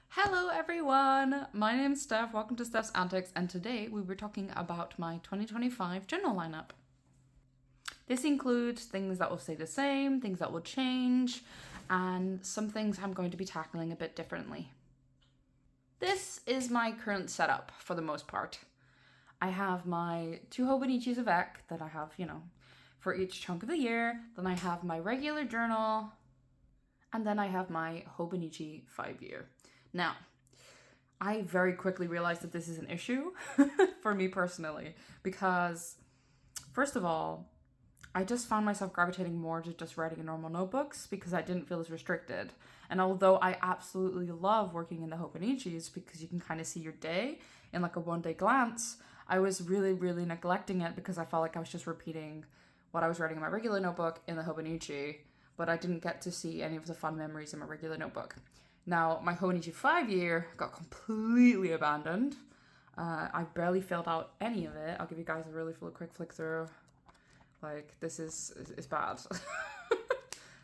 Hello everyone, my name is Steph, welcome to Steph's Antics, and today we were talking about my 2025 journal lineup. This includes things that will stay the same, things that will change, and some things I'm going to be tackling a bit differently. This is my current setup for the most part. I have my 2 Hobonichis of Ek that I have, for each chunk of the year. Then I have my regular journal, and then I have my Hobonichi 5-year. Now, I very quickly realized that this is an issue for me personally, because first of all, I just found myself gravitating more to just writing in normal notebooks because I didn't feel as restricted. And although I absolutely love working in the Hobonichis because you can kind of see your day in like a one-day glance, I was really neglecting it because I felt like I was just repeating what I was writing in my regular notebook in the Hobonichi, but I didn't get to see any of the fun memories in my regular notebook. Now, my Hobonichi 5-year got completely abandoned. I barely filled out any of it. I'll give you guys a really quick flick through. Like, this is bad.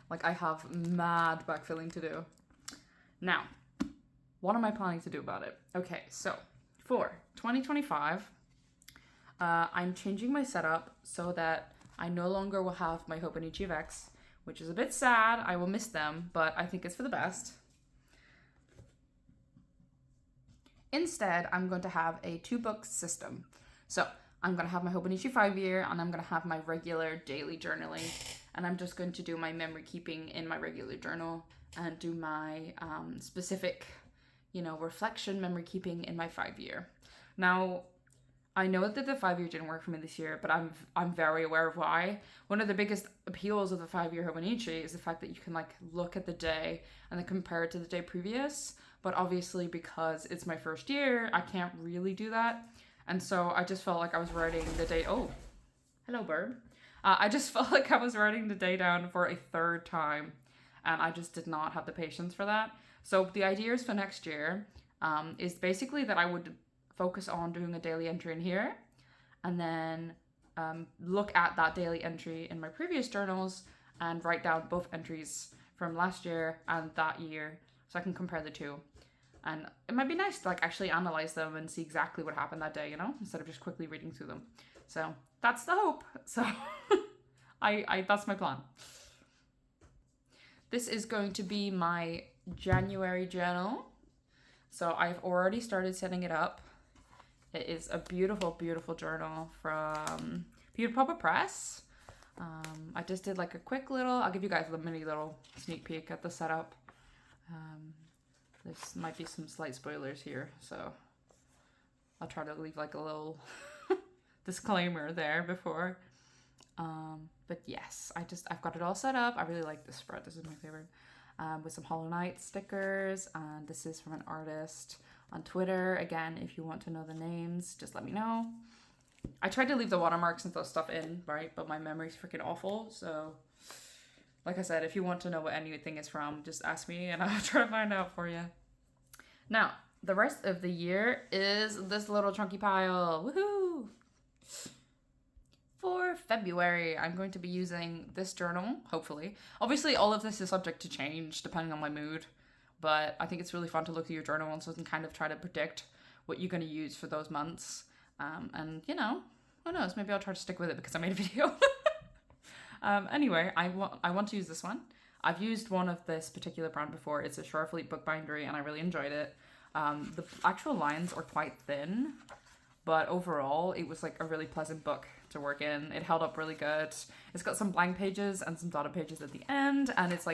Like, I have mad backfilling to do. Now, what am I planning to do about it? Okay, so for 2025, I'm changing my setup so that I no longer will have my Hobonichi of X, which is a bit sad. I will miss them, but I think it's for the best. Instead, I'm going to have a 2-book system. So I'm going to have my Hobonichi 5-year, and I'm going to have my regular daily journaling. And I'm just going to do my memory keeping in my regular journal and do my specific, reflection memory keeping in my 5-year. Now, I know that the 5-year didn't work for me this year, but I'm very aware of why. One of the biggest appeals of the 5-year Hobonichi is the fact that you can look at the day and then compare it to the day previous. But obviously, because it's my first year, I can't really do that. And so I just felt like I was writing the day. Oh, hello, bird. I just felt like I was writing the day down for a 3rd time, and I just did not have the patience for that. So the ideas for next year is basically that I would focus on doing a daily entry in here, and then look at that daily entry in my previous journals and write down both entries from last year and that year so I can compare the two. And it might be nice to actually analyze them and see exactly what happened that day, instead of just quickly reading through them. So that's the hope. So I that's my plan. This is going to be my January journal. So I've already started setting it up. It is a beautiful journal from Printable Press. I just did a quick I'll give you guys a mini little sneak peek at the setup. This might be some slight spoilers here, so I'll try to leave a little disclaimer there before. But yes, I've got it all set up. I really like this spread. This is my favorite. With some Hollow Knight stickers, and this is from an artist on Twitter. Again, if you want to know the names, just let me know. I tried to leave the watermarks and those stuff in, right? But my memory's freaking awful, so like I said, if you want to know what anything is from, just ask me and I'll try to find out for you. Now, the rest of the year is this little chunky pile. Woohoo! For February, I'm going to be using this journal, hopefully. Obviously, all of this is subject to change depending on my mood, but I think it's really fun to look through your journal and so you can kind of try to predict what you're going to use for those months. And, who knows, maybe I'll try to stick with it because I made a video. Anyway, I want to use this one. I've used one of this particular brand before. It's a Surefleet bookbindery, and I really enjoyed it. The actual lines are quite thin, but overall, it was a really pleasant book to work in. It held up really good. It's got some blank pages and some dotted pages at the end, and it's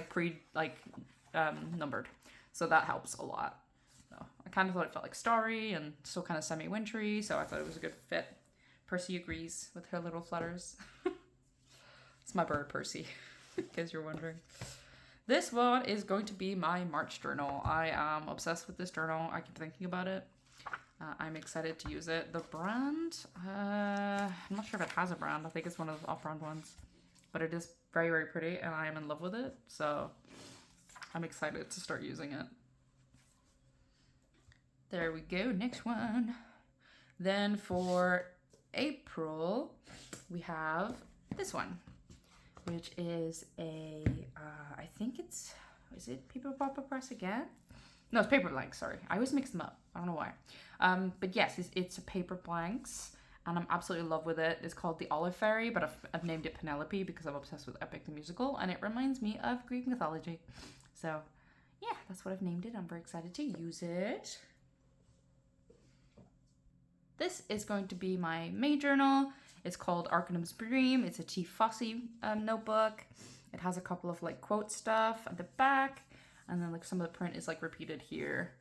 numbered, so that helps a lot. So I kind of thought it felt starry and still kind of semi-wintry, so I thought it was a good fit. Percy agrees with her little flutters. It's my bird, Percy, in case you're wondering. This one is going to be my March journal. I am obsessed with this journal. I keep thinking about it. I'm excited to use it. The brand, I'm not sure if it has a brand. I think it's one of the off-brand ones. But it is very pretty, and I am in love with it. So I'm excited to start using it. There we go. Next one. Then for April, we have this one, which is a, I think is it People Pop Press again? No, it's paper blanks, sorry. I always mix them up. I don't know why. But yes, it's a paper blanks, and I'm absolutely in love with it. It's called the Olive Fairy, but I've named it Penelope because I'm obsessed with Epic the Musical, and it reminds me of Greek mythology. So, yeah, that's what I've named it. I'm very excited to use it. This is going to be my May journal. It's called Arcanum's Dream. It's a T. Fossey notebook. It has a couple of like quote stuff at the back, and then like some of the print is like repeated here.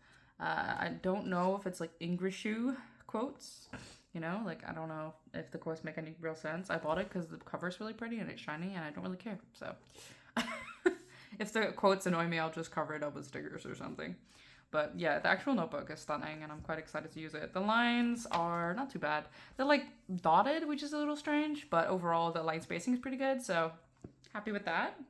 I don't know if it's like Englishu quotes, you know, like I don't know if the quotes make any real sense. I bought it because the cover's really pretty and it's shiny, and I don't really care. So if the quotes annoy me, I'll just cover it up with stickers or something. But yeah, the actual notebook is stunning, and I'm quite excited to use it. The lines are not too bad. They're like dotted, which is a little strange, but overall the line spacing is pretty good, so happy with that.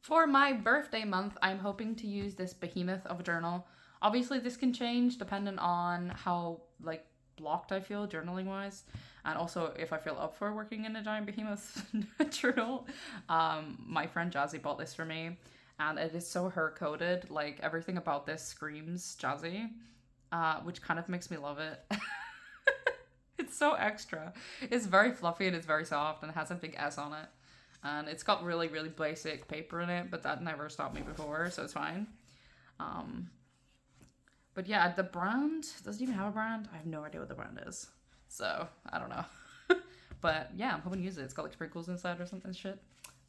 For my birthday month, I'm hoping to use this behemoth of a journal. Obviously, this can change depending on how like blocked I feel journaling wise, and also if I feel up for working in a giant behemoth journal. My friend Jazzy bought this for me, and it is so her coded. Like everything about this screams Jazzy, which kind of makes me love it. It's so extra. It's very fluffy and it's very soft and it has a big S on it. And it's got really, really basic paper in it, but that never stopped me before, so it's fine. But yeah, the brand, does it even have a brand? I have no idea what the brand is. So, I don't know. But yeah, I'm hoping to use it. It's got like sprinkles inside or something shit.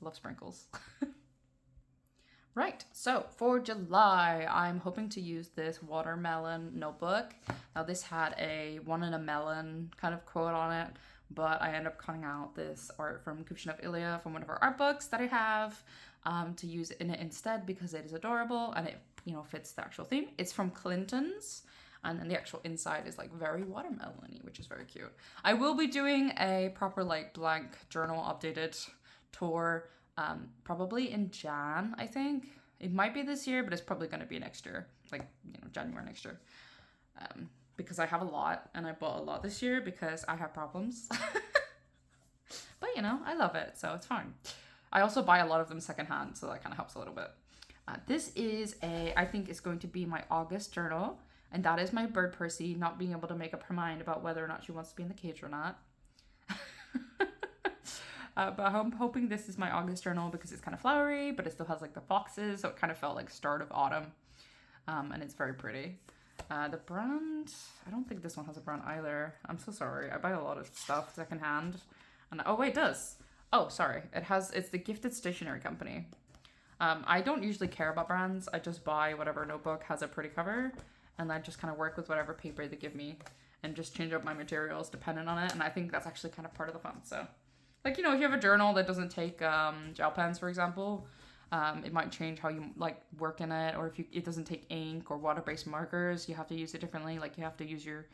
Love sprinkles. Right, so for July, I'm hoping to use this watermelon notebook. Now this had a one in a melon kind of quote on it, but I ended up cutting out this art from Kupchin of Ilya from one of our art books that I have to use in it instead because it is adorable and it, you know, fits the actual theme. It's from Clinton's, and then the actual inside is like very watermelon-y, which is very cute. I will be doing a proper like blank journal updated tour probably in Jan, I think. It might be this year, but it's probably going to be next year, like, you know, January next year. Because I have a lot, and I bought a lot this year because I have problems. But, you know, I love it, so it's fine. I also buy a lot of them secondhand, so that kind of helps a little bit. This is I think it's going to be my August journal, and that is my bird Percy not being able to make up her mind about whether or not she wants to be in the cage or not. But I'm hoping this is my August journal because it's kind of flowery, but it still has like the foxes, so it kind of felt like start of autumn. And it's very pretty. The brand, I don't think this one has a brand either. I'm so sorry. I buy a lot of stuff secondhand. And oh wait, it does. Oh, sorry. It's the Gifted Stationery Company. I don't usually care about brands. I just buy whatever notebook has a pretty cover, and I just kind of work with whatever paper they give me and just change up my materials depending on it. And I think that's actually kind of part of the fun. So, like, you know, if you have a journal that doesn't take gel pens, for example, it might change how you like work in it. Or if it doesn't take ink or water-based markers, you have to use it differently. Like you have to use your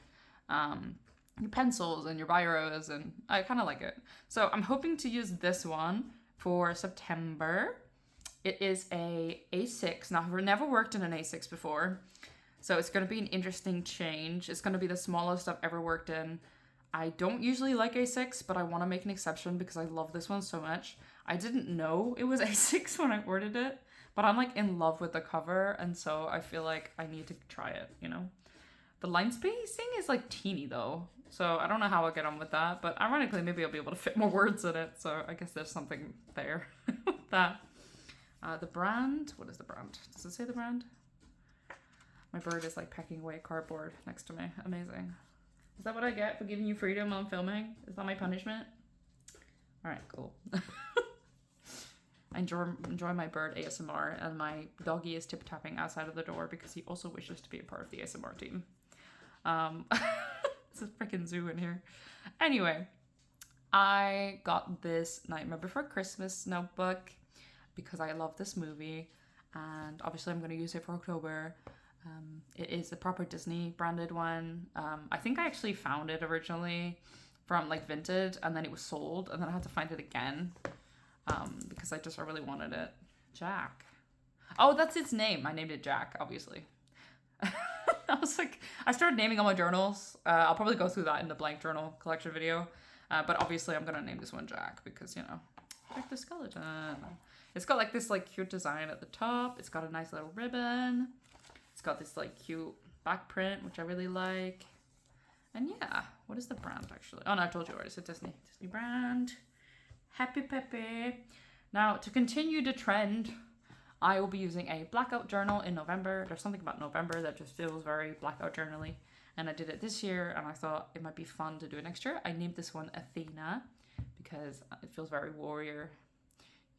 pencils and your biros, and I kind of like it. So I'm hoping to use this one for September. It is a A6. Now, I've never worked in an A6 before, so it's going to be an interesting change. It's going to be the smallest I've ever worked in. I don't usually like A6, but I want to make an exception because I love this one so much. I didn't know it was A6 when I ordered it, but I'm like in love with the cover, and so I feel like I need to try it, you know? The line spacing is like teeny though, so I don't know how I'll get on with that, but ironically maybe I'll be able to fit more words in it, so I guess there's something there with that. The brand, what is the brand? Does it say the brand? My bird is like pecking away cardboard next to me. Amazing. Is that what I get for giving you freedom while I'm filming? Is that my punishment? All right, cool. I enjoy my bird ASMR, and my doggy is tip-tapping outside of the door because he also wishes to be a part of the ASMR team. It's a freaking zoo in here. Anyway, I got this Nightmare Before Christmas notebook because I love this movie, and obviously I'm going to use it for October. It is a proper Disney branded one. I think I actually found it originally from like Vinted, and then it was sold, and then I had to find it again because I really wanted it. Jack. Oh, that's its name. I named it Jack, obviously. I was like, I started naming all my journals. I'll probably go through that in the blank journal collection video. But obviously I'm going to name this one Jack because, you know, Jack the Skeleton. It's got like this like cute design at the top. It's got a nice little ribbon. It's got this like cute back print, which I really like. And yeah, what is the brand actually? Oh no, I told you already. It's a Disney brand. Happy Peppy. Now to continue the trend, I will be using a blackout journal in November. There's something about November that just feels very blackout journaly. And I did it this year and I thought it might be fun to do it next year. I named this one Athena because it feels very warrior,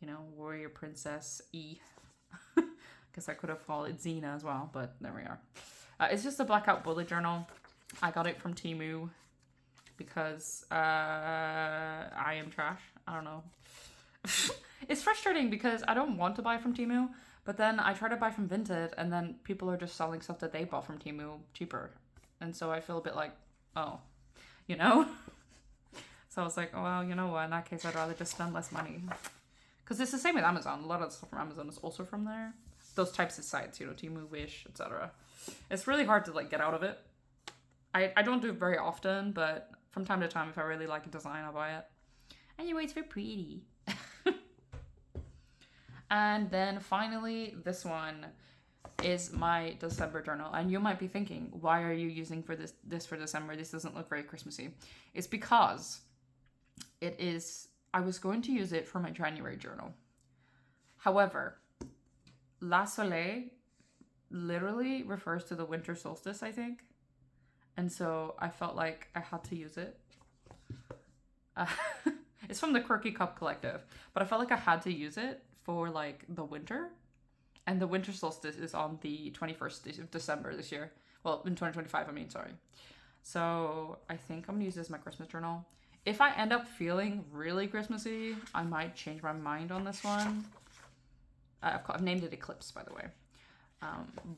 you know, warrior princess E. Guess I could have called it Xena as well, but there we are. It's just a blackout bullet journal. I got it from Temu because I am trash. I don't know. It's frustrating because I don't want to buy from Temu, but then I try to buy from Vinted and then people are just selling stuff that they bought from Temu cheaper. And so I feel a bit like, oh, you know? So I was like, oh, well, you know what? In that case, I'd rather just spend less money. Because it's the same with Amazon. A lot of the stuff from Amazon is also from there. Those types of sites, you know, Temu, Wish, etc. It's really hard to like get out of it. I don't do it very often, but from time to time, if I really like a design, I'll buy it. Anyway, it's very pretty. And then finally, this one is my December journal. And you might be thinking, why are you using for this for December? This doesn't look very Christmassy. It's because it is, I was going to use it for my January journal. However, La Soleil literally refers to the winter solstice, I think. And so I felt like I had to use it. It's from the Quirky Cup Collective, but I felt like I had to use it for like the winter. And the winter solstice is on the 21st of December this year. Well, in 2025, I mean, sorry. So I think I'm gonna use this as my Christmas journal. If I end up feeling really Christmassy, I might change my mind on this one. I've named it Eclipse, by the way.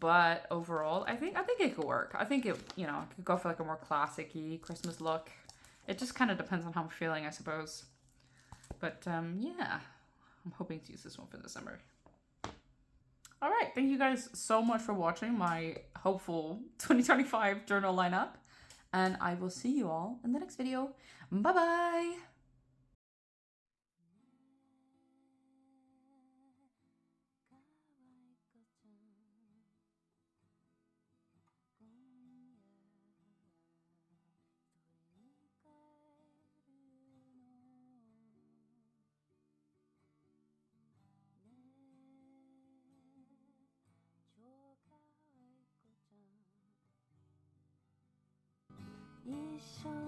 But overall, I think it could work. I think it, you know, I could go for like a more classic-y Christmas look. It just kind of depends on how I'm feeling, I suppose. But yeah, I'm hoping to use this one for December. All right, thank you guys so much for watching my hopeful 2025 journal lineup. And I will see you all in the next video. Bye-bye!一生